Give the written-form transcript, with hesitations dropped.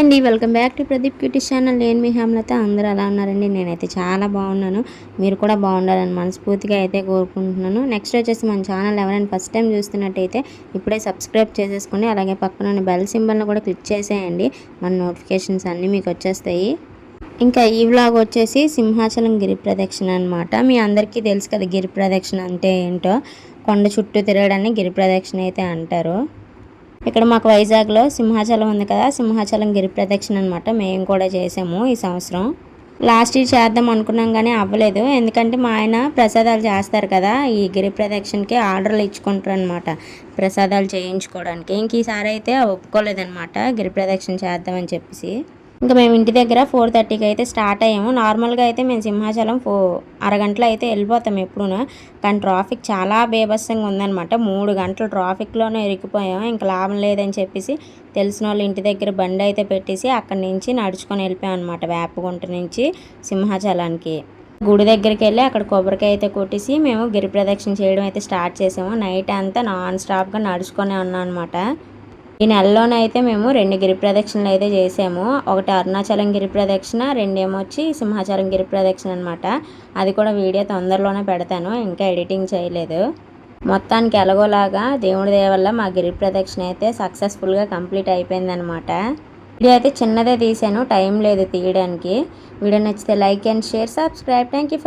Hi అండి, welcome back to Pradeep QT channel. నేను మీ హేమలత. అందరూ ఎలా ఉన్నారండి? నేనైతే చాలా బాగున్నాను. మీరు కూడా బాగుండాలని మనస్ఫూర్తిగా అయితే కోరుకుంటున్నాను. నెక్స్ట్ వచ్చేసి మన ఛానల్ ఎవరైనా ఫస్ట్ టైం చూస్తున్నట్టయితే ఇప్పుడే సబ్స్క్రైబ్ చేసేసుకోండి. అలాగే పక్కన బెల్ సింబల్ని కూడా క్లిక్ చేసేయండి. మన నోటిఫికేషన్స్ అన్నీ మీకు వచ్చేస్తాయి. ఇంకా ఈ వ్లాగ్ వచ్చేసి సింహాచలం గిరి ప్రదక్షిణ అనమాట. మీ అందరికీ తెలుసు కదా గిరి ప్రదక్షిణ అంటే ఏంటో. కొండ చుట్టూ తిరగడాన్ని గిరి ప్రదక్షిణ అయితే అంటారు. ఇక్కడ మాకు వైజాగ్లో సింహాచలం ఉంది కదా, సింహాచలం గిరి ప్రదక్షిణ అనమాట. మేము కూడా చేసాము ఈ సంవత్సరం. లాస్ట్ ఇయర్ చేద్దాం అనుకున్నాం కానీ అవ్వలేదు. ఎందుకంటే మా ఆయన ప్రసాదాలు చేస్తారు కదా, ఈ గిరి ప్రదక్షిణకి ఆర్డర్లు ఇచ్చుకుంటారు అనమాట ప్రసాదాలు చేయించుకోవడానికి. ఇంక ఈసారి అయితే ఒప్పుకోలేదనమాట గిరి ప్రదక్షిణ చేద్దామని చెప్పేసి. ఇంకా మేము ఇంటి దగ్గర 4:30కి అయితే స్టార్ట్ అయ్యాము. నార్మల్గా అయితే మేము సింహాచలం అరగంటలో అయితే వెళ్ళిపోతాం ఎప్పుడూ. కానీ ట్రాఫిక్ చాలా బీభత్సంగా ఉందన్నమాట. 3 గంటలు ట్రాఫిక్లోనే ఇరికిపోయాం. ఇంకా లాభం లేదని చెప్పేసి తెలిసిన వాళ్ళు ఇంటి దగ్గర బండి అయితే పెట్టేసి అక్కడి నుంచి నడుచుకొని వెళ్ళిపోయాం అనమాట. వేపగుంట నుంచి సింహాచలానికి. గుడి దగ్గరికి వెళ్ళి అక్కడ కొబ్బరికాయ అయితే కొట్టేసి మేము గిరి ప్రదక్షిణ చేయడం అయితే స్టార్ట్ చేసాము. నైట్ అంతా నాన్ స్టాప్గా నడుచుకొని ఉన్నాం అనమాట. ఈ నెలలోనైతే మేము 2 గిరి ప్రదక్షిణలు అయితే చేసాము. ఒకటి అరుణాచలం గిరి ప్రదక్షిణ, 2 వచ్చి సింహాచలం గిరి ప్రదక్షిణ అనమాట. అది కూడా వీడియో తొందరలోనే పెడతాను, ఇంకా ఎడిటింగ్ చేయలేదు. మొత్తానికి ఎలాగోలాగా దేవుడి దయ వల్ల మా గిరి ప్రదక్షిణ అయితే సక్సెస్ఫుల్గా కంప్లీట్ అయిపోయిందనమాట. వీడియో అయితే చిన్నదే తీసాను, టైం లేదు తీయడానికి. వీడియో నచ్చితే like and share, subscribe. Thank you.